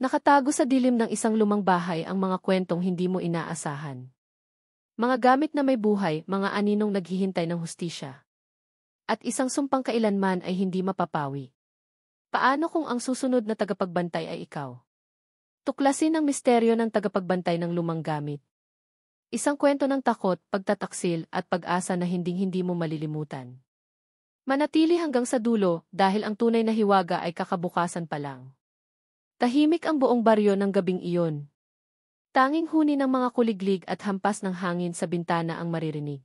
Nakatago sa dilim ng isang lumang bahay ang mga kwentong hindi mo inaasahan. Mga gamit na may buhay, mga aninong naghihintay ng hustisya. At isang sumpang kailanman ay hindi mapapawi. Paano kung ang susunod na tagapagbantay ay ikaw? Tuklasin ang misteryo ng tagapagbantay ng lumang gamit. Isang kwento ng takot, pagtataksil at pag-asa na hinding-hindi mo malilimutan. Manatili hanggang sa dulo dahil ang tunay na hiwaga ay kakabukasan pa lang. Tahimik ang buong baryo ng gabing iyon. Tanging huni ng mga kuliglig at hampas ng hangin sa bintana ang maririnig.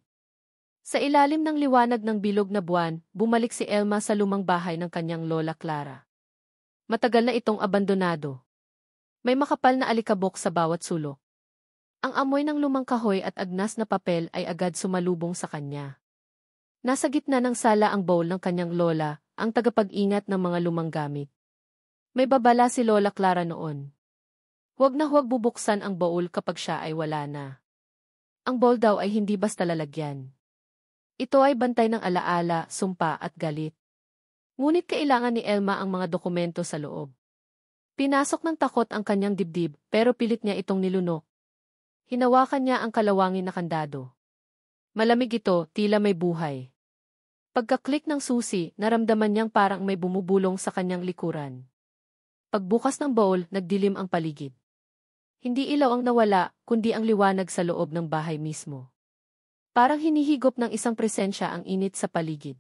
Sa ilalim ng liwanag ng bilog na buwan, bumalik si Elma sa lumang bahay ng kanyang lola Clara. Matagal na itong abandonado. May makapal na alikabok sa bawat sulok. Ang amoy ng lumang kahoy at agnas na papel ay agad sumalubong sa kanya. Nasa gitna ng sala ang bowl ng kanyang lola, ang tagapag-ingat ng mga lumang gamit. May babala si Lola Clara noon. Huwag na huwag bubuksan ang bowl kapag siya ay wala na. Ang bowl daw ay hindi basta lalagyan. Ito ay bantay ng alaala, sumpa at galit. Ngunit kailangan ni Elma ang mga dokumento sa loob. Pinasok ng takot ang kanyang dibdib pero pilit niya itong nilunok. Hinawakan niya ang kalawangin na kandado. Malamig ito, tila may buhay. Pagkaklik ng susi, naramdaman niyang parang may bumubulong sa kanyang likuran. Pagbukas ng bowl, nagdilim ang paligid. Hindi ilaw ang nawala, kundi ang liwanag sa loob ng bahay mismo. Parang hinihigop ng isang presensya ang init sa paligid.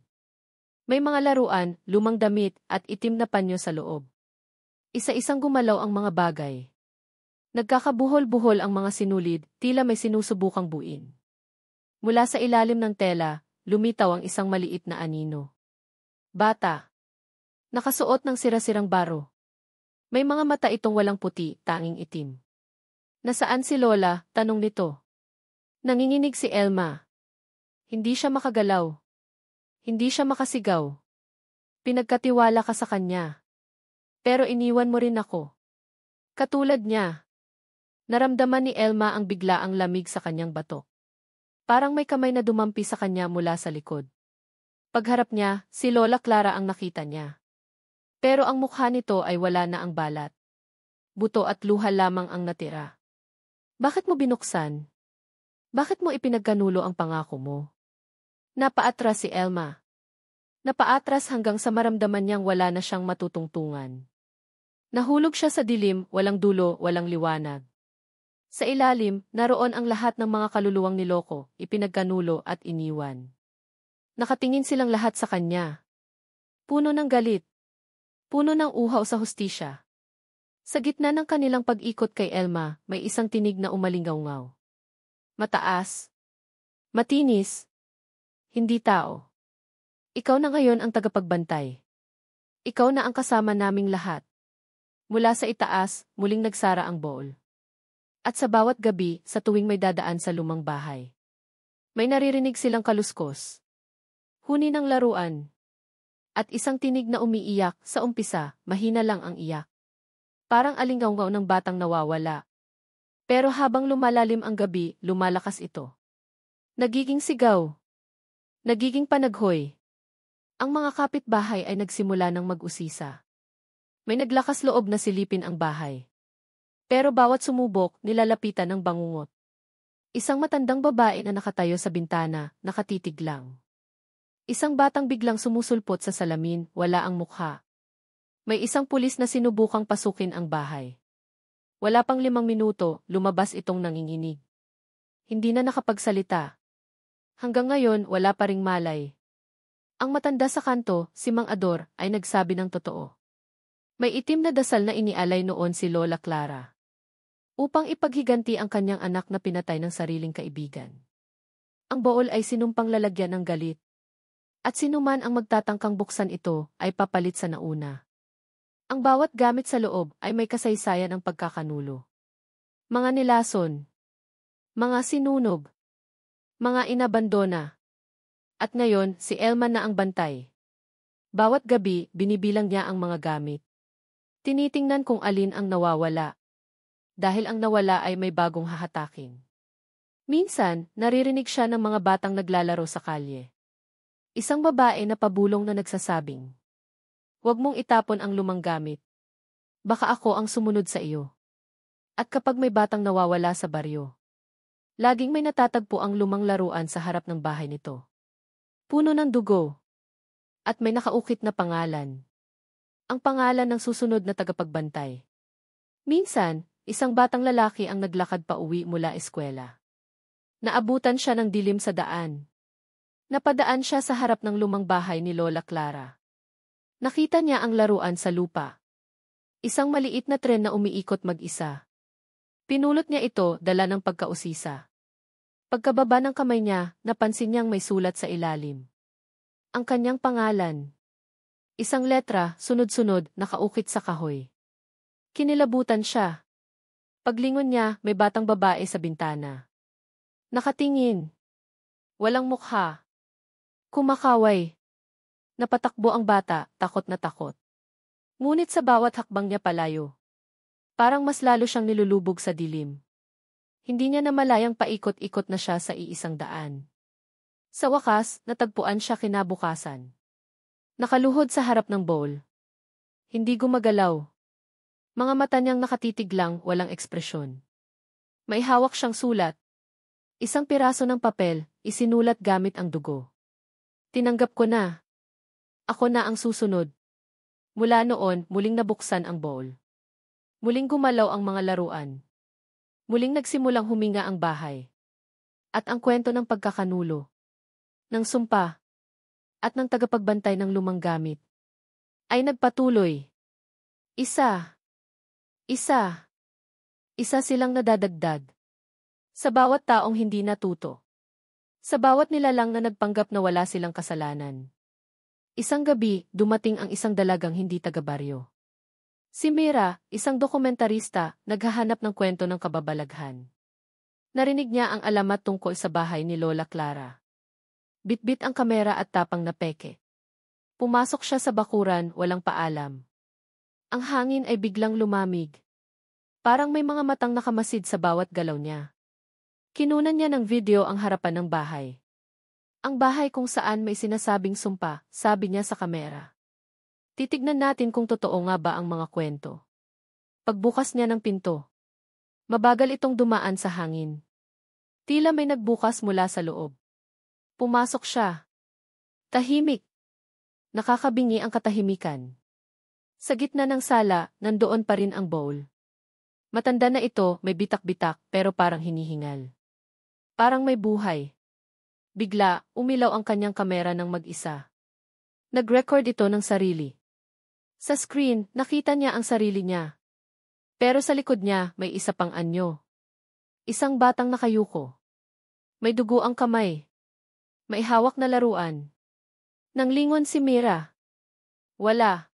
May mga laruan, lumang damit, at itim na panyo sa loob. Isa-isang gumalaw ang mga bagay. Nagkakabuhol-buhol ang mga sinulid, tila may sinusubukang buin. Mula sa ilalim ng tela, lumitaw ang isang maliit na anino. Bata. Nakasuot ng sira-sirang baro. May mga mata itong walang puti, tanging itim. Nasaan si Lola? Tanong nito. Nanginginig si Elma. Hindi siya makagalaw. Hindi siya makasigaw. Pinagkatiwala ka sa kanya. Pero iniwan mo rin ako. Katulad niya. Naramdaman ni Elma ang biglaang lamig sa kanyang batok. Parang may kamay na dumampi sa kanya mula sa likod. Pagharap niya, si Lola Clara ang nakita niya. Pero ang mukha nito ay wala na ang balat. Buto at luha lamang ang natira. Bakit mo binuksan? Bakit mo ipinagkanulo ang pangako mo? Napaatras si Elma. Napaatras hanggang sa maramdaman niyang wala na siyang matutungtungan. Nahulog siya sa dilim, walang dulo, walang liwanag. Sa ilalim, naroon ang lahat ng mga kaluluwang niloko, ipinagkanulo at iniwan. Nakatingin silang lahat sa kanya. Puno ng galit. Puno ng uhaw sa hustisya. Sa gitna ng kanilang pag-ikot kay Elma, may isang tinig na umalingaw-ngaw. Mataas. Matinis. Hindi tao. Ikaw na ngayon ang tagapagbantay. Ikaw na ang kasama naming lahat. Mula sa itaas, muling nagsara ang bowl. At sa bawat gabi, sa tuwing may dadaan sa lumang bahay, may naririnig silang kaluskos. Huni ng laruan. At isang tinig na umiiyak, sa umpisa, mahina lang ang iyak. Parang alingaw-ngaw ng batang nawawala. Pero habang lumalalim ang gabi, lumalakas ito. Nagiging sigaw. Nagiging panaghoy. Ang mga kapitbahay ay nagsimula ng mag-usisa. May naglakas loob na silipin ang bahay. Pero bawat sumubok, nilalapitan ng bangungot. Isang matandang babae na nakatayo sa bintana, nakatitig lang. Isang batang biglang sumusulpot sa salamin, wala ang mukha. May isang pulis na sinubukang pasukin ang bahay. Wala pang 5 minuto, lumabas itong nanginginig. Hindi na nakapagsalita. Hanggang ngayon, wala pa ring malay. Ang matanda sa kanto, si Mang Ador, ay nagsabi ng totoo. May itim na dasal na inialay noon si Lola Clara. Upang ipaghiganti ang kanyang anak na pinatay ng sariling kaibigan. Ang bool ay sinumpang lalagyan ng galit. At sinuman ang magtatangkang buksan ito, ay papalit sa nauna. Ang bawat gamit sa loob ay may kasaysayan ng pagkakanulo. Mga nilason. Mga sinunog. Mga inabandona. At ngayon, si Elma na ang bantay. Bawat gabi, binibilang niya ang mga gamit. Tinitingnan kung alin ang nawawala. Dahil ang nawala ay may bagong hahatakin. Minsan, naririnig siya ng mga batang naglalaro sa kalye. Isang babae na pabulong na nagsasabing, "Huwag mong itapon ang lumang gamit. baka ako ang sumunod sa iyo. At kapag may batang nawawala sa baryo, laging may natatagpo ang lumang laruan sa harap ng bahay nito. Puno ng dugo. At may nakaukit na pangalan. Ang pangalan ng susunod na tagapagbantay. Minsan, isang batang lalaki ang naglakad pa uwi mula eskwela. Naabutan siya ng dilim sa daan. Napadaan siya sa harap ng lumang bahay ni Lola Clara. Nakita niya ang laruan sa lupa. Isang maliit na tren na umiikot mag-isa. Pinulot niya ito dala ng pagkausisa. Pagkababa ng kamay niya, napansin niyang may sulat sa ilalim. Ang kanyang pangalan. Isang letra, sunod-sunod, nakaukit sa kahoy. Kinilabutan siya. Paglingon niya, may batang babae sa bintana. Nakatingin. Walang mukha. Kumakaway. Napatakbo ang bata, takot na takot. Ngunit sa bawat hakbang niya palayo, parang mas lalo siyang nilulubog sa dilim. Hindi niya namalayang paikot-ikot na siya sa iisang daan. Sa wakas, natagpuan siya kinabukasan. Nakaluhod sa harap ng bowl. Hindi gumagalaw. Mga mata niyang nakatitig lang, walang ekspresyon. May hawak siyang sulat. Isang piraso ng papel, isinulat gamit ang dugo. Tinanggap ko na. Ako na ang susunod. Mula noon, muling nabuksan ang bowl. Muling gumalaw ang mga laruan. Muling nagsimulang huminga ang bahay. At ang kwento ng pagkakanulo, ng sumpa, at ng tagapagbantay ng lumang gamit, ay nagpatuloy. Isa silang nadadagdag. Sa bawat taong hindi natuto. Sa bawat nilalang na nagpanggap na wala silang kasalanan. Isang gabi, dumating ang isang dalagang hindi taga-baryo. Si Mira, isang dokumentarista, naghahanap ng kwento ng kababalaghan. Narinig niya ang alamat tungkol sa bahay ni Lola Clara. Bitbit ang kamera at tapang na peke. Pumasok siya sa bakuran, walang paalam. Ang hangin ay biglang lumamig. Parang may mga matang nakamasid sa bawat galaw niya. Kinunan niya ng video ang harapan ng bahay. Ang bahay kung saan may sinasabing sumpa, sabi niya sa kamera. Titignan natin kung totoo nga ba ang mga kwento. Pagbukas niya ng pinto, mabagal itong dumaan sa hangin. Tila may nagbukas mula sa loob. Pumasok siya. Tahimik. Nakakabingi ang katahimikan. Sa gitna ng sala, nandoon pa rin ang bowl. Matanda na ito, may bitak-bitak, pero parang hinihingal. Parang may buhay. Bigla, umilaw ang kanyang kamera ng mag-isa. Nag-record ito ng sarili. Sa screen, nakita niya ang sarili niya. Pero sa likod niya, may isa pang anyo. Isang batang nakayuko. May dugo ang kamay. May hawak na laruan. Nanglingon si Mira. Wala.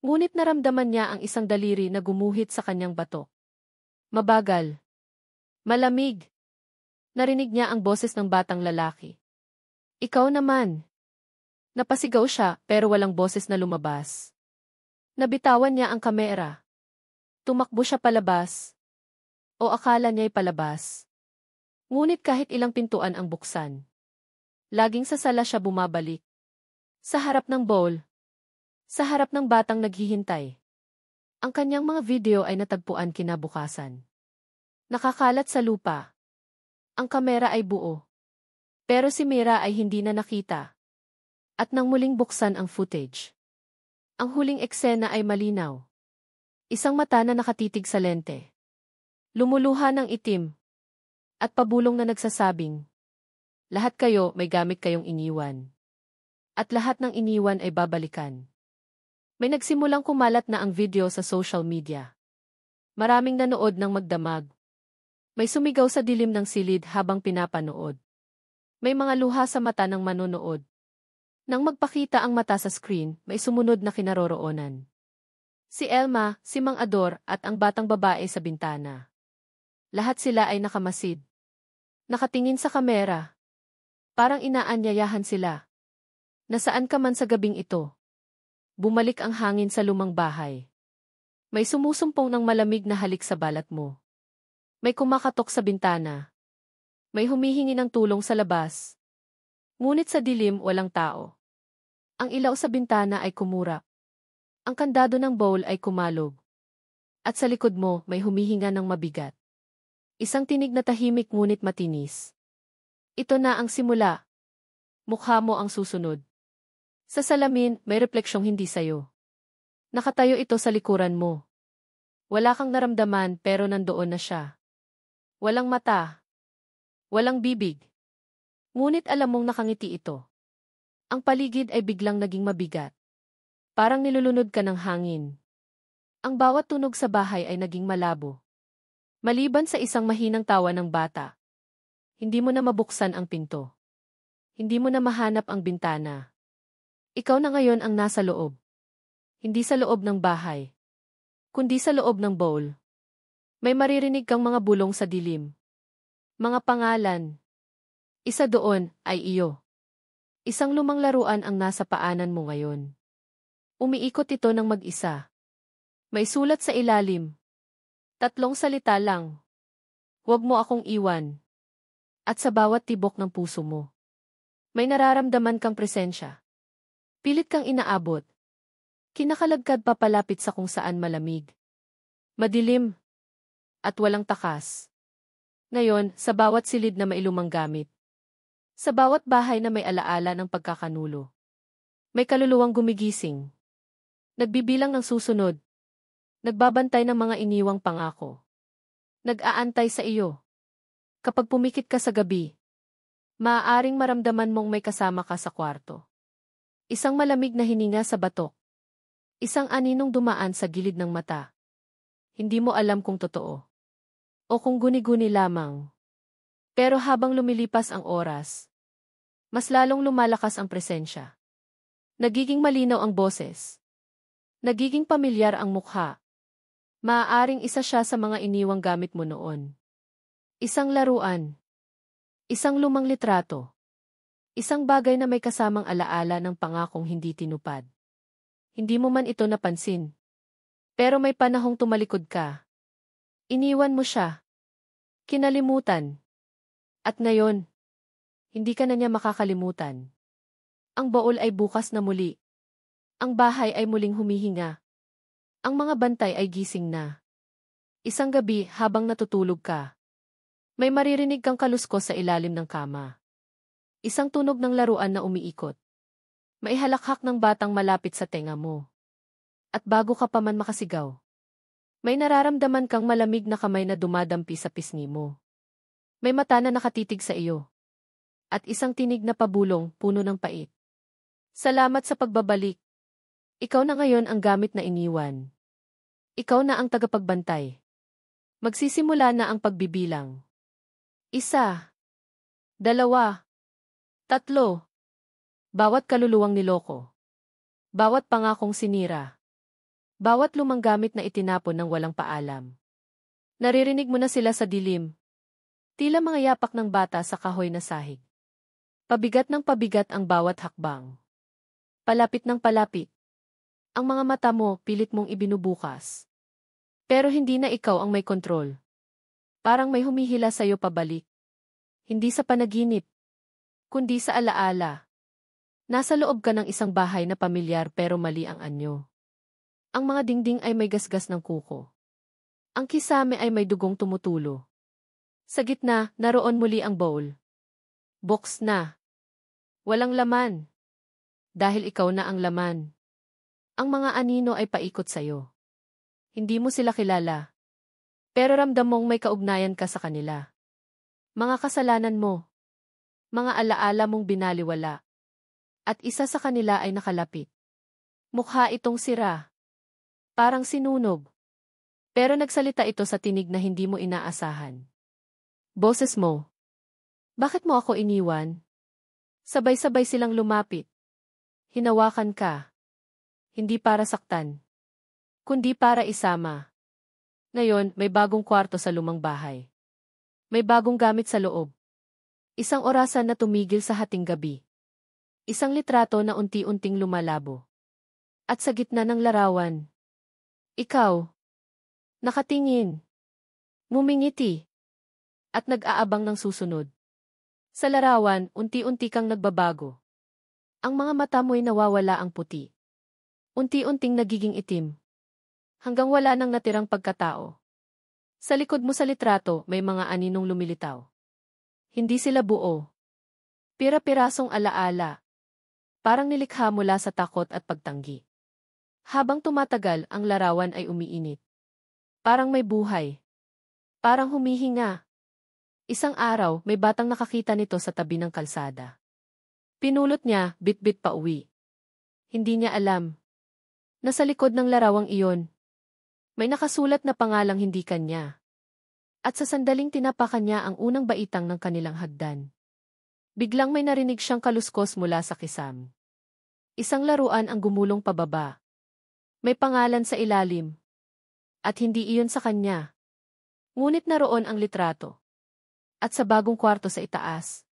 Ngunit naramdaman niya ang isang daliri na gumuhit sa kanyang batok. Mabagal. Malamig. Narinig niya ang boses ng batang lalaki. Ikaw naman. Napasigaw siya pero walang boses na lumabas. Nabitawan niya ang kamera. Tumakbo siya palabas. O akala niya'y palabas. Ngunit kahit ilang pintuan ang buksan, laging sa sala siya bumabalik. Sa harap ng bowl. Sa harap ng batang naghihintay. Ang kanyang mga video ay natagpuan kinabukasan. Nakakalat sa lupa. Ang kamera ay buo. Pero si Mira ay hindi na nakita. At nang muling buksan ang footage, ang huling eksena ay malinaw. Isang mata na nakatitig sa lente. Lumuluha ng itim. At pabulong na nagsasabing, lahat kayo may gamit kayong iniwan. At lahat ng iniwan ay babalikan. May nagsimulang kumalat na ang video sa social media. Maraming nanood ng magdamag. May sumigaw sa dilim ng silid habang pinapanood. May mga luha sa mata ng manonood. Nang magpakita ang mata sa screen, may sumunod na kinaroroonan. Si Elma, si Mang Ador, at ang batang babae sa bintana. Lahat sila ay nakamasid. Nakatingin sa kamera. Parang inaanyayahan sila. Nasaan ka man sa gabing ito? Bumalik ang hangin sa lumang bahay. May sumusumpong ng malamig na halik sa balat mo. May kumakatok sa bintana. May humihingi ng tulong sa labas. Ngunit sa dilim walang tao. Ang ilaw sa bintana ay kumurap. Ang kandado ng bowl ay kumalog. At sa likod mo, may humihinga ng mabigat. Isang tinig na tahimik ngunit matinis. Ito na ang simula. Mukha mo ang susunod. Sa salamin, may refleksyong hindi sayo. Nakatayo ito sa likuran mo. Wala kang naramdaman pero nandoon na siya. Walang mata. Walang bibig. Ngunit alam mong nakangiti ito. Ang paligid ay biglang naging mabigat. Parang nilulunod ka ng hangin. Ang bawat tunog sa bahay ay naging malabo. Maliban sa isang mahinang tawa ng bata. Hindi mo na mabuksan ang pinto. Hindi mo na mahanap ang bintana. Ikaw na ngayon ang nasa loob. Hindi sa loob ng bahay, kundi sa loob ng bowl. May maririnig kang mga bulong sa dilim. Mga pangalan. Isa doon ay iyo. Isang lumang laruan ang nasa paanan mo ngayon. Umiikot ito ng mag-isa. May sulat sa ilalim. 3 salita lang. Huwag mo akong iwan. At sa bawat tibok ng puso mo, may nararamdaman kang presensya. Pilit kang inaabot. Kinakalagkad papalapit sa kung saan malamig. Madilim. At walang takas. Ngayon, sa bawat silid na may lumang gamit. Sa bawat bahay na may alaala ng pagkakanulo. May kaluluwang gumigising. Nagbibilang ng susunod. Nagbabantay ng mga iniwang pangako. Nag-aantay sa iyo. Kapag pumikit ka sa gabi, maaaring maramdaman mong may kasama ka sa kwarto. Isang malamig na hininga sa batok. Isang aninong dumaan sa gilid ng mata. Hindi mo alam kung totoo. O kung guni-guni lamang. Pero habang lumilipas ang oras, mas lalong lumalakas ang presensya. Nagiging malinaw ang boses. Nagiging pamilyar ang mukha. Maaaring isa siya sa mga iniwang gamit mo noon. Isang laruan. Isang lumang litrato. Isang bagay na may kasamang alaala ng pangakong hindi tinupad. Hindi mo man ito napansin. Pero may panahong tumalikod ka. Iniwan mo siya. Kinalimutan. At ngayon, hindi ka na niya makakalimutan. Ang baul ay bukas na muli. Ang bahay ay muling humihinga. Ang mga bantay ay gising na. Isang gabi habang natutulog ka, may maririnig kang kaluskos sa ilalim ng kama. Isang tunog ng laruan na umiikot. May halakhak ng batang malapit sa tenga mo. At bago ka pa man makasigaw, may nararamdaman kang malamig na kamay na dumadampi sa pisngi mo. May mata na nakatitig sa iyo. At isang tinig na pabulong, puno ng pait. Salamat sa pagbabalik. Ikaw na ngayon ang gamit na iniwan. Ikaw na ang tagapagbantay. Magsisimula na ang pagbibilang. 1, 2, 3. Bawat kaluluwang niloko. Bawat pangakong sinira. Bawat lumang gamit na itinapon ng walang paalam. Naririnig mo na sila sa dilim. Tila mga yapak ng bata sa kahoy na sahig. Pabigat ng pabigat ang bawat hakbang. Palapit ng palapit. Ang mga mata mo pilit mong ibinubukas. Pero hindi na ikaw ang may kontrol. Parang may humihila sa'yo pabalik. Hindi sa panaginip, kundi sa alaala. Nasa loob ka ng isang bahay na pamilyar pero mali ang anyo. Ang mga dingding ay may gasgas ng kuko. Ang kisame ay may dugong tumutulo. Sa gitna, naroon muli ang bowl. Box na. Walang laman. Dahil ikaw na ang laman. Ang mga anino ay paikot sa'yo. Hindi mo sila kilala. Pero ramdam mong may kaugnayan ka sa kanila. Mga kasalanan mo. Mga alaala mong binaliwala. At isa sa kanila ay nakalapit. Mukha itong sira. Parang sinunog. Pero nagsalita ito sa tinig na hindi mo inaasahan. Boses mo. Bakit mo ako iniwan? Sabay-sabay silang lumapit. Hinawakan ka. Hindi para saktan, kundi para isama. Ngayon, may bagong kwarto sa lumang bahay. May bagong gamit sa loob. Isang orasan na tumigil sa hating gabi. Isang litrato na unti-unting lumalabo. At sa gitna ng larawan, ikaw, nakatingin, ngumingiti, at nag-aabang ng susunod. Sa larawan, unti-unti kang nagbabago. Ang mga mata mo'y nawawala ang puti. Unti-unting nagiging itim. hanggang wala nang natirang pagkatao. Sa likod mo sa litrato may mga aninong lumilitaw. Hindi sila buo. Pira-pirasong alaala. Parang nilikha mula sa takot at pagtanggi. Habang tumatagal, ang larawan ay umiinit. Parang may buhay. Parang humihinga. Isang araw, may batang nakakita nito sa tabi ng kalsada. Pinulot niya, bit-bit pa uwi. Hindi niya alam. Nasa likod ng larawang iyon, may nakasulat na pangalang hindi kanya. At sa sandaling tinapakan niya ang unang baitang ng kanilang hagdan. Biglang may narinig siyang kaluskos mula sa kisam. Isang laruan ang gumulong pababa. May pangalan sa ilalim. At hindi iyon sa kanya. Ngunit naroon ang litrato. At sa bagong kwarto sa itaas,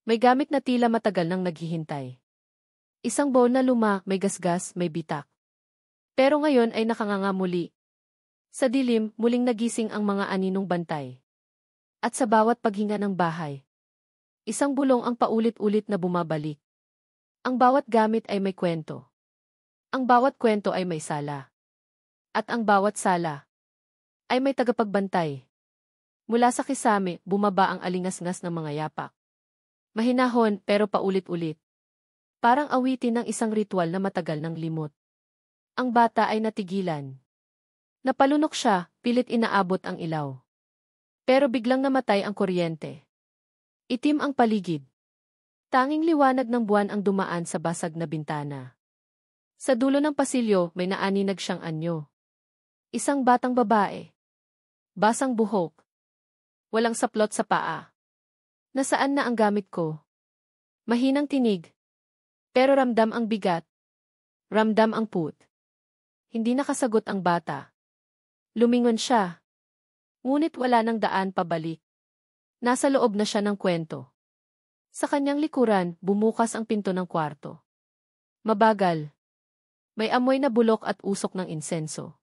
may gamit na tila matagal nang naghihintay. Isang bowl na luma, may gasgas, may bitak. Pero ngayon ay nakanganga muli. Sa dilim, muling nagising ang mga aninong bantay. At sa bawat paghinga ng bahay, isang bulong ang paulit-ulit na bumabalik. Ang bawat gamit ay may kwento. Ang bawat kwento ay may sala. At ang bawat sala ay may tagapagbantay. Mula sa kisame, bumaba ang alingas-ngas ng mga yapak. Mahinahon pero paulit-ulit. Parang awitin ng isang ritual na matagal ng limot. Ang bata ay natigilan. Napalunok siya, pilit inaabot ang ilaw. Pero biglang namatay ang kuryente. Itim ang paligid. Tanging liwanag ng buwan ang dumaan sa basag na bintana. Sa dulo ng pasilyo, may naaninag siyang anyo. Isang batang babae. Basang buhok. Walang saplot sa paa. Nasaan na ang gamit ko? Mahinang tinig. Pero ramdam ang bigat. Ramdam ang put. Hindi nakasagot ang bata. Lumingon siya. Ngunit wala nang daan pabalik. Nasa loob na siya ng kwento. Sa kanyang likuran, bumukas ang pinto ng kwarto. Mabagal. May amoy na bulok at usok ng insenso.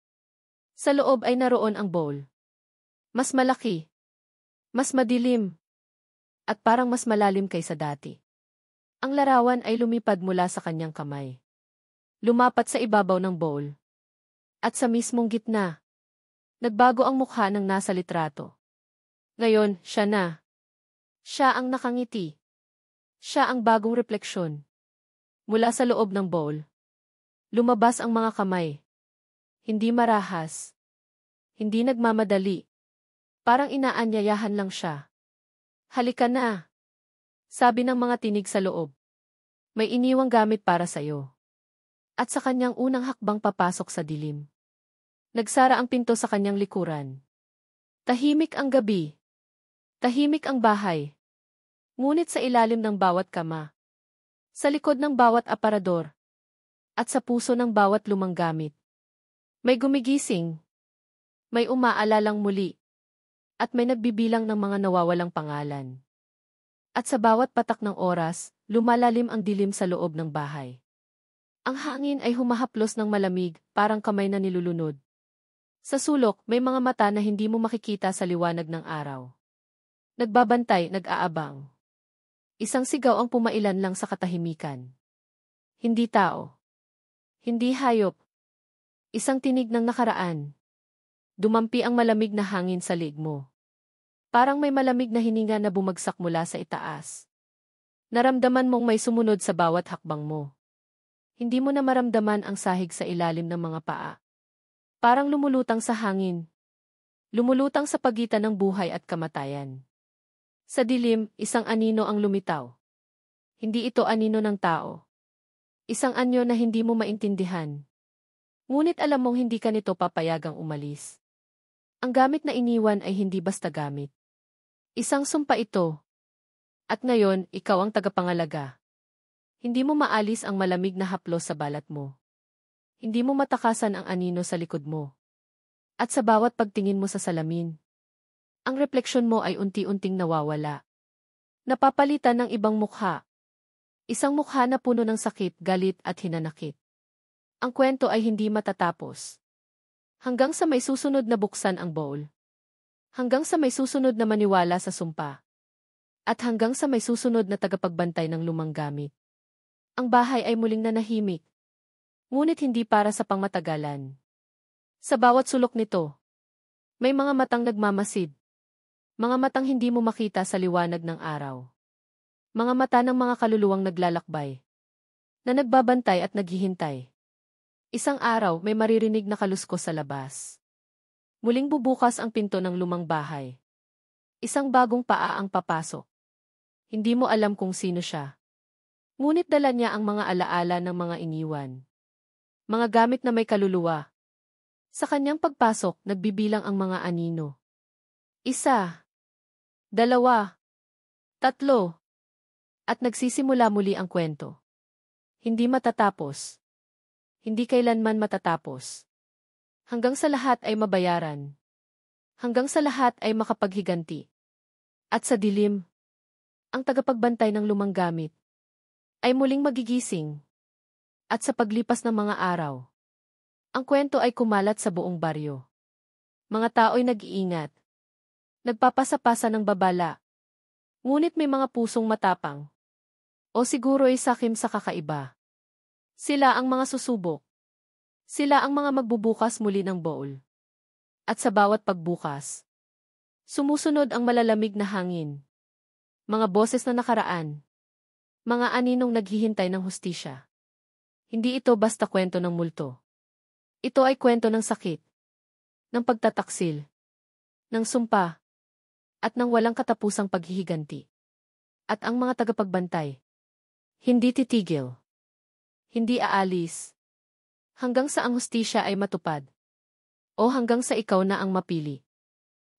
Sa loob ay naroon ang bowl. Mas malaki. Mas madilim. At parang mas malalim kaysa dati. Ang larawan ay lumipad mula sa kanyang kamay. Lumapat sa ibabaw ng bowl. At sa mismong gitna, nagbago ang mukha ng nasa litrato. Ngayon, siya na. Siya ang nakangiti. Siya ang bagong refleksyon. Mula sa loob ng bowl, lumabas ang mga kamay. Hindi marahas. Hindi nagmamadali. Parang inaanyayahan lang siya. Halika na. Sabi ng mga tinig sa loob. May iniwang gamit para sa'yo. At sa kanyang unang hakbang papasok sa dilim, nagsara ang pinto sa kanyang likuran. Tahimik ang gabi. Tahimik ang bahay. Ngunit sa ilalim ng bawat kama, sa likod ng bawat aparador, at sa puso ng bawat lumang gamit, may gumigising. May umaalalang muli. At may nagbibilang ng mga nawawalang pangalan. At sa bawat patak ng oras, lumalalim ang dilim sa loob ng bahay. Ang hangin ay humahaplos ng malamig, parang kamay na nilulunod. Sa sulok, may mga mata na hindi mo makikita sa liwanag ng araw. Nagbabantay, nag-aabang. Isang sigaw ang pumailan lang sa katahimikan. Hindi tao. Hindi hayop. Isang tinig ng nakaraan. Dumampi ang malamig na hangin sa liig mo. Parang may malamig na hininga na bumagsak mula sa itaas. Naramdaman mong may sumunod sa bawat hakbang mo. Hindi mo na maramdaman ang sahig sa ilalim ng mga paa. Parang lumulutang sa hangin. Lumulutang sa pagitan ng buhay at kamatayan. Sa dilim, isang anino ang lumitaw. Hindi ito anino ng tao. Isang anyo na hindi mo maintindihan. Ngunit alam mong hindi ka nito papayagang umalis. Ang gamit na iniwan ay hindi basta gamit. Isang sumpa ito. At ngayon, ikaw ang tagapangalaga. Hindi mo maalis ang malamig na haplos sa balat mo. Hindi mo matakasan ang anino sa likod mo. At sa bawat pagtingin mo sa salamin, ang refleksyon mo ay unti-unting nawawala. Napapalitan ng ibang mukha. Isang mukha na puno ng sakit, galit at hinanakit. Ang kwento ay hindi matatapos. Hanggang sa may susunod na buksan ang bowl. Hanggang sa may susunod na maniwala sa sumpa. At hanggang sa may susunod na tagapagbantay ng lumang gamit. Ang bahay ay muling nanahimik. Ngunit hindi para sa pangmatagalan. Sa bawat sulok nito, may mga matang nagmamasid. Mga matang hindi mo makita sa liwanag ng araw. Mga mata ng mga kaluluwang naglalakbay, na nagbabantay at naghihintay. Isang araw may maririnig na kaluskos sa labas. Muling bubukas ang pinto ng lumang bahay. Isang bagong paa ang papasok. Hindi mo alam kung sino siya. Ngunit dala niya ang mga alaala ng mga iniwan. Mga gamit na may kaluluwa. Sa kanyang pagpasok, nagbibilang ang mga anino. 1, 2, 3. At nagsisimula muli ang kwento. Hindi matatapos. Hindi kailanman matatapos. Hanggang sa lahat ay mabayaran. Hanggang sa lahat ay makapaghiganti. At sa dilim, ang tagapagbantay ng lumang gamit ay muling magigising. At sa paglipas ng mga araw, ang kwento ay kumalat sa buong baryo. Mga tao'y nag-iingat. Nagpapasa-pasa ng babala. Ngunit may mga pusong matapang. O siguro ay sakim sa kakaiba. Sila ang mga susubok. Sila ang mga magbubukas muli ng bowl. At sa bawat pagbukas, sumusunod ang malalamig na hangin. Mga boses na nakaraan. Mga aninong naghihintay ng hustisya. Hindi ito basta kwento ng multo. Ito ay kwento ng sakit, ng pagtataksil, ng sumpa, at ng walang katapusang paghihiganti. At ang mga tagapagbantay, hindi titigil, hindi aalis, hanggang sa ang hustisya ay matupad, o hanggang sa ikaw na ang mapili.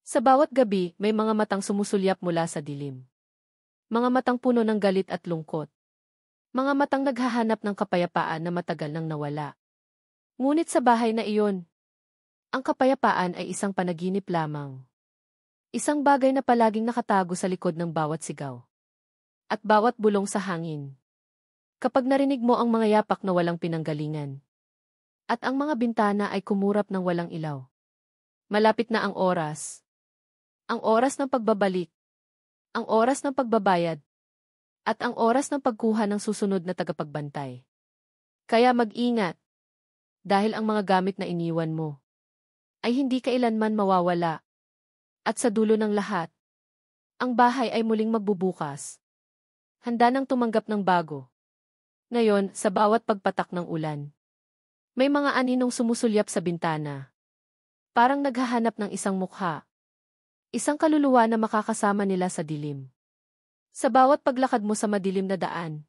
Sa bawat gabi, may mga matang sumusulyap mula sa dilim. Mga matang puno ng galit at lungkot. Mga matang naghahanap ng kapayapaan na matagal nang nawala. Ngunit sa bahay na iyon, ang kapayapaan ay isang panaginip lamang. Isang bagay na palaging nakatago sa likod ng bawat sigaw. At bawat bulong sa hangin. Kapag narinig mo ang mga yapak na walang pinanggalingan. At ang mga bintana ay kumurap ng walang ilaw. Malapit na ang oras. Ang oras ng pagbabalik. Ang oras ng pagbabayad. At ang oras ng pagkuha ng susunod na tagapagbantay. Kaya mag-ingat. Dahil ang mga gamit na iniwan mo ay hindi kailanman mawawala. At sa dulo ng lahat, ang bahay ay muling magbubukas. Handa nang tumanggap ng bago. Ngayon, sa bawat pagpatak ng ulan, may mga aninong sumusulyap sa bintana. Parang naghahanap ng isang mukha. Isang kaluluwa na makakasama nila sa dilim. Sa bawat paglakad mo sa madilim na daan,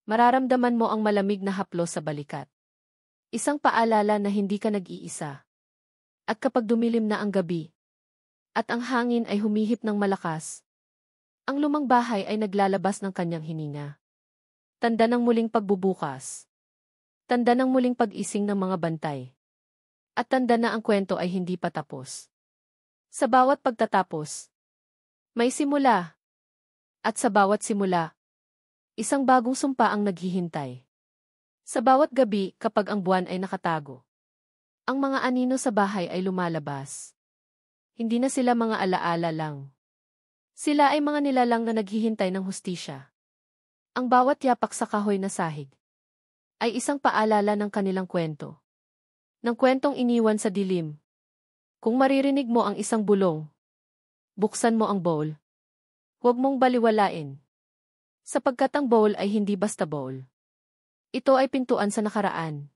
mararamdaman mo ang malamig na haplos sa balikat. Isang paalala na hindi ka nag-iisa. At kapag dumilim na ang gabi, at ang hangin ay humihip ng malakas, ang lumang bahay ay naglalabas ng kanyang hininga. Tanda ng muling pagbubukas. Tanda ng muling pag-ising ng mga bantay. At tanda na ang kwento ay hindi pa tapos. Sa bawat pagtatapos, may simula. At sa bawat simula, isang bagong sumpa ang naghihintay. Sa bawat gabi kapag ang buwan ay nakatago, ang mga anino sa bahay ay lumalabas. Hindi na sila mga alaala lang. Sila ay mga nilalang na naghihintay ng hustisya. Ang bawat yapak sa kahoy na sahig ay isang paalala ng kanilang kwento. Ng kwentong iniwan sa dilim. Kung maririnig mo ang isang bulong, buksan mo ang bowl. Huwag mong baliwalain. Sapagkat ang bowl ay hindi basta bowl. Ito ay pintuan sa nakaraan.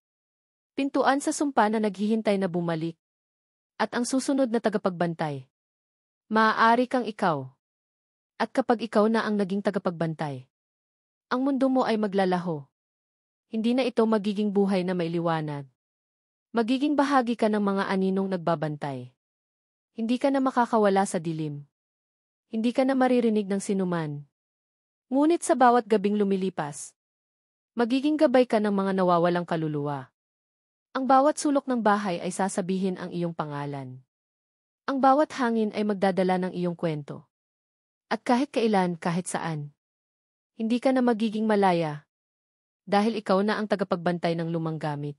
Pintuan sa sumpa na naghihintay na bumalik. At ang susunod na tagapagbantay. Maaari kang ikaw. At kapag ikaw na ang naging tagapagbantay, ang mundo mo ay maglalaho. Hindi na ito magiging buhay na may liwanag. Magiging bahagi ka ng mga aninong nagbabantay. Hindi ka na makakawala sa dilim. Hindi ka na maririnig ng sinuman. Ngunit sa bawat gabing lumilipas, magiging gabay ka ng mga nawawalang kaluluwa. Ang bawat sulok ng bahay ay sasabihin ang iyong pangalan. Ang bawat hangin ay magdadala ng iyong kwento. At kahit kailan, kahit saan, hindi ka na magiging malaya. Dahil ikaw na ang tagapagbantay ng lumang gamit.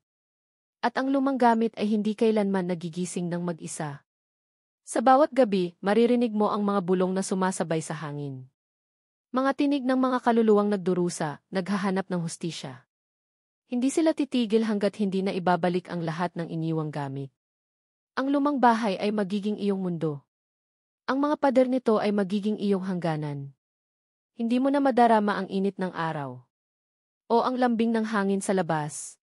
At ang lumang gamit ay hindi kailanman nagigising ng mag-isa. Sa bawat gabi, maririnig mo ang mga bulong na sumasabay sa hangin. Mga tinig ng mga kaluluwang nagdurusa, naghahanap ng hustisya. Hindi sila titigil hanggat hindi na ibabalik ang lahat ng iniwang gamit. Ang lumang bahay ay magiging iyong mundo. Ang mga pader nito ay magiging iyong hangganan. Hindi mo na madarama ang init ng araw o ang lambing ng hangin sa labas.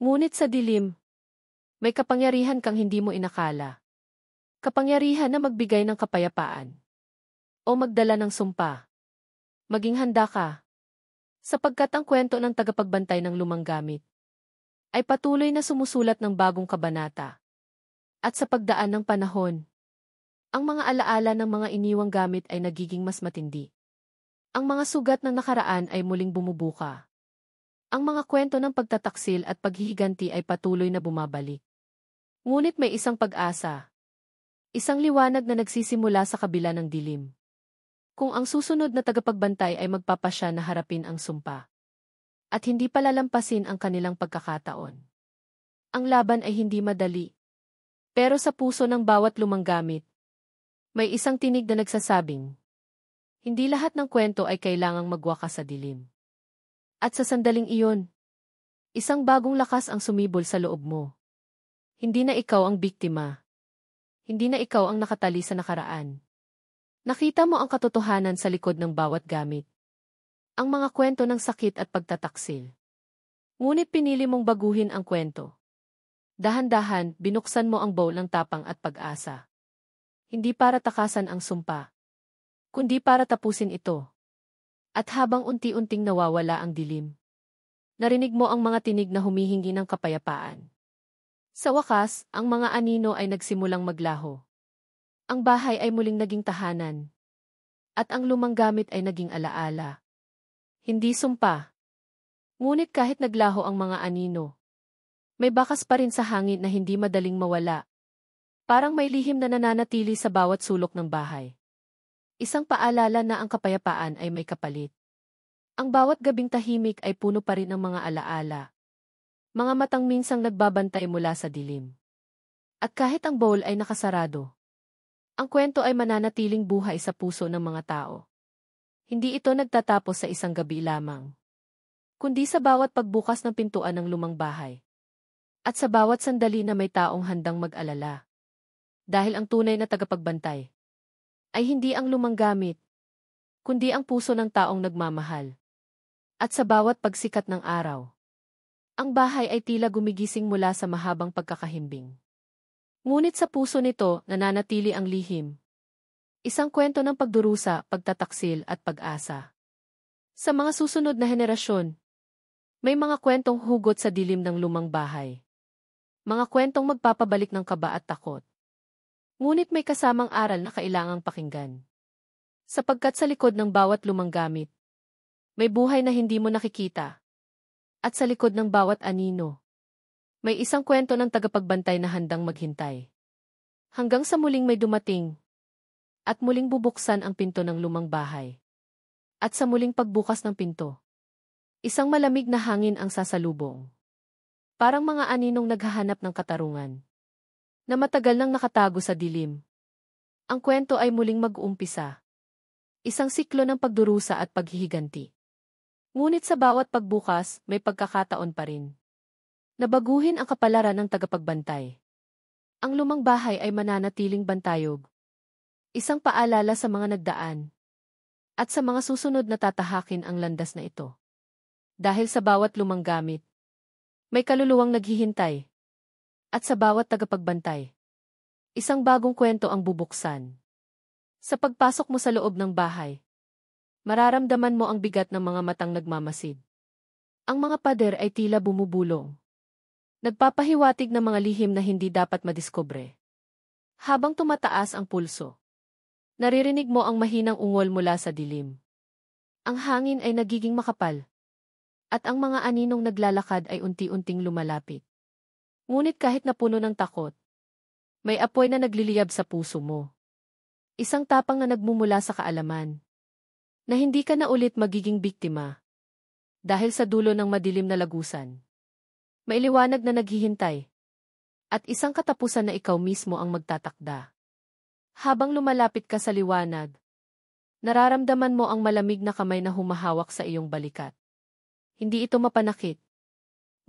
Ngunit sa dilim, may kapangyarihan kang hindi mo inakala. Kapangyarihan na magbigay ng kapayapaan o magdala ng sumpa. Maging handa ka, sapagkat ang kwento ng tagapagbantay ng lumang gamit ay patuloy na sumusulat ng bagong kabanata. At sa pagdaan ng panahon, ang mga alaala ng mga iniwang gamit ay nagiging mas matindi. Ang mga sugat ng nakaraan ay muling bumubuka. Ang mga kwento ng pagtataksil at paghihiganti ay patuloy na bumabalik. Ngunit may isang pag-asa. Isang liwanag na nagsisimula sa kabila ng dilim. Kung ang susunod na tagapagbantay ay magpapasya na harapin ang sumpa at hindi palalampasin ang kanilang pagkakataon. Ang laban ay hindi madali. Pero sa puso ng bawat lumang gamit, may isang tinig na nagsasabing, hindi lahat ng kwento ay kailangang magwakas sa dilim. At sa sandaling iyon, isang bagong lakas ang sumibol sa loob mo. Hindi na ikaw ang biktima. Hindi na ikaw ang nakatali sa nakaraan. Nakita mo ang katotohanan sa likod ng bawat gamit. Ang mga kwento ng sakit at pagtataksil. Ngunit pinili mong baguhin ang kwento. Dahan-dahan, binuksan mo ang bowl ng tapang at pag-asa. Hindi para takasan ang sumpa, kundi para tapusin ito. At habang unti-unting nawawala ang dilim, narinig mo ang mga tinig na humihingi ng kapayapaan. Sa wakas, ang mga anino ay nagsimulang maglaho. Ang bahay ay muling naging tahanan. At ang lumang gamit ay naging alaala. Hindi sumpa. Ngunit kahit naglaho ang mga anino, may bakas pa rin sa hangin na hindi madaling mawala. Parang may lihim na nananatili sa bawat sulok ng bahay. Isang paalala na ang kapayapaan ay may kapalit. Ang bawat gabing tahimik ay puno pa rin ng mga alaala. Mga matang minsang nagbabantay mula sa dilim. At kahit ang bowl ay nakasarado, ang kwento ay mananatiling buhay sa puso ng mga tao. Hindi ito nagtatapos sa isang gabi lamang, kundi sa bawat pagbukas ng pintuan ng lumang bahay. At sa bawat sandali na may taong handang mag-alala. Dahil ang tunay na tagapagbantay ay hindi ang lumang gamit, kundi ang puso ng taong nagmamahal. At sa bawat pagsikat ng araw, ang bahay ay tila gumigising mula sa mahabang pagkakahimbing. Ngunit sa puso nito nananatili ang lihim. Isang kwento ng pagdurusa, pagtataksil at pag-asa. Sa mga susunod na henerasyon, may mga kwentong hugot sa dilim ng lumang bahay. Mga kwentong magpapabalik ng kaba at takot. Ngunit may kasamang aral na kailangang pakinggan. Sapagkat sa likod ng bawat lumang gamit, may buhay na hindi mo nakikita. At sa likod ng bawat anino, may isang kwento ng tagapagbantay na handang maghintay. Hanggang sa muling may dumating, at muling bubuksan ang pinto ng lumang bahay. At sa muling pagbukas ng pinto, isang malamig na hangin ang sasalubong. Parang mga aninong naghahanap ng katarungan, na matagal nang nakatago sa dilim. Ang kwento ay muling mag-uumpisa. Isang siklo ng pagdurusa at paghihiganti. Ngunit sa bawat pagbukas, may pagkakataon pa rin. Nabaguhin ang kapalaran ng tagapagbantay. Ang lumang bahay ay mananatiling bantayog. Isang paalala sa mga nagdaan. At sa mga susunod na tatahakin ang landas na ito. Dahil sa bawat lumang gamit, may kaluluwang naghihintay. At sa bawat tagapagbantay, isang bagong kwento ang bubuksan. Sa pagpasok mo sa loob ng bahay, mararamdaman mo ang bigat ng mga matang nagmamasid. Ang mga pader ay tila bumubulong. Nagpapahiwatig ng mga lihim na hindi dapat madiskubre. Habang tumataas ang pulso, naririnig mo ang mahinang ungol mula sa dilim. Ang hangin ay nagiging makapal. At ang mga aninong naglalakad ay unti-unting lumalapit. Ngunit kahit napuno ng takot, may apoy na nagliliyab sa puso mo. Isang tapang na nagmumula sa kaalaman, na hindi ka na ulit magiging biktima. Dahil sa dulo ng madilim na lagusan, may liwanag na naghihintay. At isang katapusan na ikaw mismo ang magtatakda. Habang lumalapit ka sa liwanag, nararamdaman mo ang malamig na kamay na humahawak sa iyong balikat. Hindi ito mapanakit.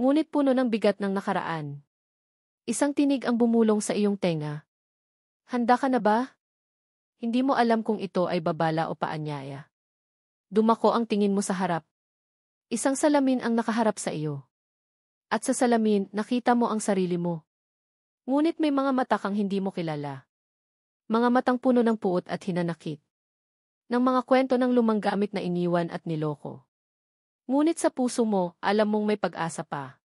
Ngunit puno ng bigat ng nakaraan. Isang tinig ang bumulong sa iyong tenga. Handa ka na ba? Hindi mo alam kung ito ay babala o paanyaya. Dumako ang tingin mo sa harap. Isang salamin ang nakaharap sa iyo. At sa salamin, nakita mo ang sarili mo. Ngunit may mga mata kang hindi mo kilala. Mga matang puno ng puot at hinanakit. Ng mga kwento ng lumang gamit na iniwan at niloko. Ngunit sa puso mo, alam mong may pag-asa pa.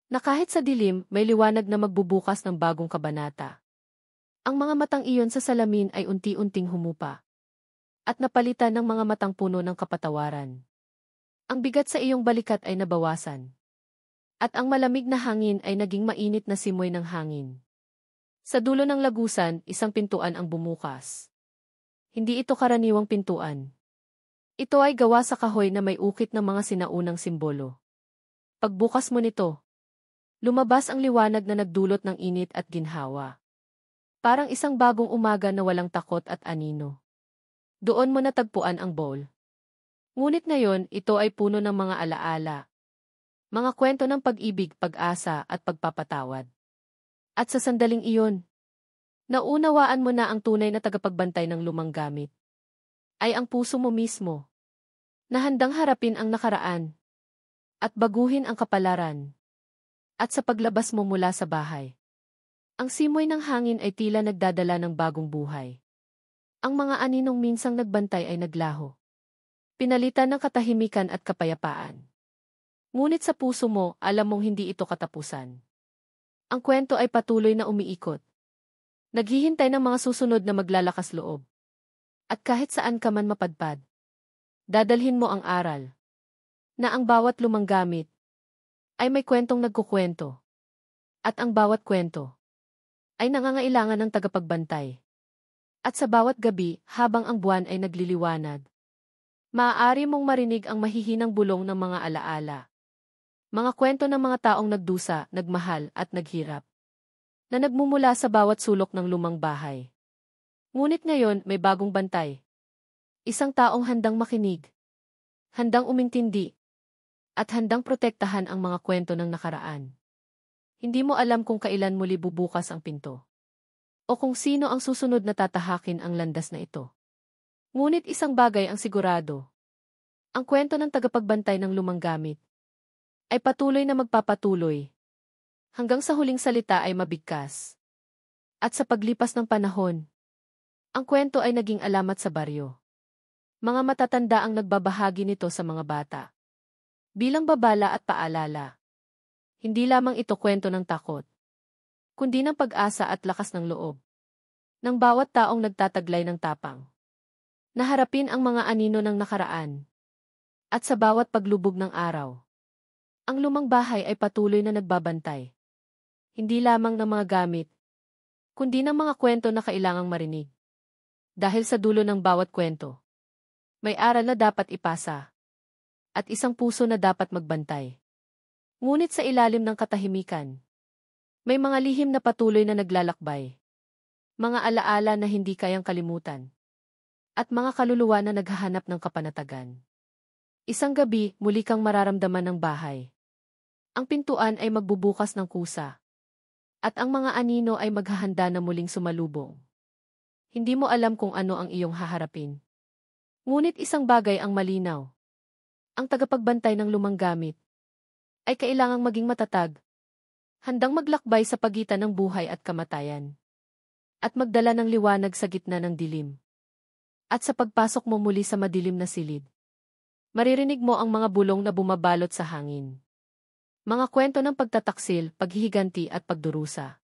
Na kahit sa dilim, may liwanag na magbubukas ng bagong kabanata. Ang mga matang iyon sa salamin ay unti-unting humupa. At napalitan ng mga matang puno ng kapatawaran. Ang bigat sa iyong balikat ay nabawasan. At ang malamig na hangin ay naging mainit na simoy ng hangin. Sa dulo ng lagusan, isang pintuan ang bumukas. Hindi ito karaniwang pintuan. Ito ay gawa sa kahoy na may ukit ng mga sinaunang simbolo. Pagbukas mo nito, lumabas ang liwanag na nagdulot ng init at ginhawa. Parang isang bagong umaga na walang takot at anino. Doon mo natagpuan ang bowl. Ngunit ngayon, ito ay puno ng mga alaala. Mga kwento ng pag-ibig, pag-asa at pagpapatawad. At sa sandaling iyon, naunawaan mo na ang tunay na tagapagbantay ng lumang gamit. Ay ang puso mo mismo. Na handang harapin ang nakaraan. At baguhin ang kapalaran. At sa paglabas mo mula sa bahay, ang simoy ng hangin ay tila nagdadala ng bagong buhay. Ang mga aninong minsang nagbantay ay naglaho. Pinalitan ng katahimikan at kapayapaan. Ngunit sa puso mo, alam mong hindi ito katapusan. Ang kwento ay patuloy na umiikot. Naghihintay ng mga susunod na maglalakas loob. At kahit saan ka man mapadpad, dadalhin mo ang aral. Na ang bawat lumang gamit ay may kwentong nagkukwento. At ang bawat kwento ay nangangailangan ng tagapagbantay. At sa bawat gabi, habang ang buwan ay nagliliwanag, maaari mong marinig ang mahihinang bulong ng mga alaala. Mga kwento ng mga taong nagdusa, nagmahal at naghirap. Na nagmumula sa bawat sulok ng lumang bahay. Ngunit ngayon may bagong bantay. Isang taong handang makinig. Handang umintindi. At handang protektahan ang mga kwento ng nakaraan. Hindi mo alam kung kailan muli bubukas ang pinto. O kung sino ang susunod na tatahakin ang landas na ito. Ngunit isang bagay ang sigurado. Ang kwento ng tagapagbantay ng lumang gamit ay patuloy na magpapatuloy. Hanggang sa huling salita ay mabigkas. At sa paglipas ng panahon, ang kwento ay naging alamat sa baryo. Mga matatanda ang nagbabahagi nito sa mga bata. Bilang babala at paalala. Hindi lamang ito kwento ng takot, kundi ng pag-asa at lakas ng loob. Ng bawat taong nagtataglay ng tapang. Naharapin ang mga anino ng nakaraan. At sa bawat paglubog ng araw, ang lumang bahay ay patuloy na nagbabantay. Hindi lamang ng mga gamit, kundi ng mga kwento na kailangang marinig. Dahil sa dulo ng bawat kwento, may aral na dapat ipasa. At isang puso na dapat magbantay. Ngunit sa ilalim ng katahimikan, may mga lihim na patuloy na naglalakbay. Mga alaala na hindi kayang kalimutan. At mga kaluluwa na naghahanap ng kapanatagan. Isang gabi, muli kang mararamdaman ng bahay. Ang pintuan ay magbubukas ng kusa. At ang mga anino ay maghahanda na muling sumalubong. Hindi mo alam kung ano ang iyong haharapin. Ngunit isang bagay ang malinaw. Ang tagapagbantay ng lumang gamit ay kailangang maging matatag. Handang maglakbay sa pagitan ng buhay at kamatayan. At magdala ng liwanag sa gitna ng dilim. At sa pagpasok mo muli sa madilim na silid, maririnig mo ang mga bulong na bumabalot sa hangin. Mga kwento ng pagtataksil, paghihiganti at pagdurusa.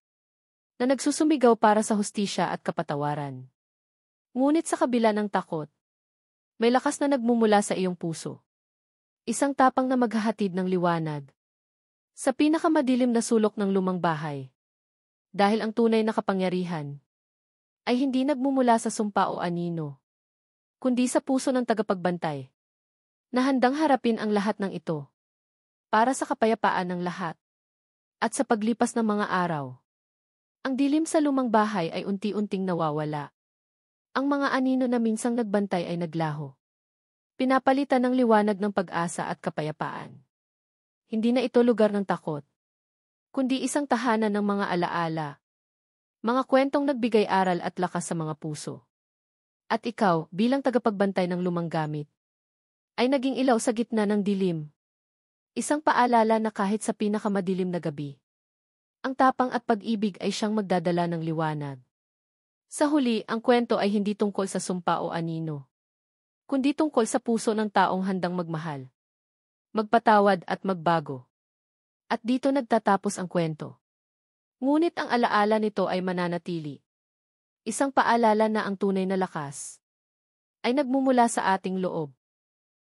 Na nagsusumigaw para sa hustisya at kapatawaran. Ngunit sa kabila ng takot, may lakas na nagmumula sa iyong puso. Isang tapang na maghahatid ng liwanag. Sa pinakamadilim na sulok ng lumang bahay. Dahil ang tunay na kapangyarihan ay hindi nagmumula sa sumpa o anino, kundi sa puso ng tagapagbantay. Na handang harapin ang lahat ng ito. Para sa kapayapaan ng lahat. At sa paglipas ng mga araw, ang dilim sa lumang bahay ay unti-unting nawawala. Ang mga anino na minsang nagbantay ay naglaho. Pinapalitan ng liwanag ng pag-asa at kapayapaan. Hindi na ito lugar ng takot. kundi isang tahanan ng mga alaala, mga kwentong nagbigay aral at lakas sa mga puso. At ikaw, bilang tagapagbantay ng lumang gamit, ay naging ilaw sa gitna ng dilim. Isang paalala na kahit sa pinakamadilim na gabi, ang tapang at pag-ibig ay siyang magdadala ng liwanag. Sa huli, ang kwento ay hindi tungkol sa sumpa o anino, kundi tungkol sa puso ng taong handang magmahal, magpatawad at magbago. At dito nagtatapos ang kwento. Ngunit ang alaala nito ay mananatili. Isang paalala na ang tunay na lakas ay nagmumula sa ating loob.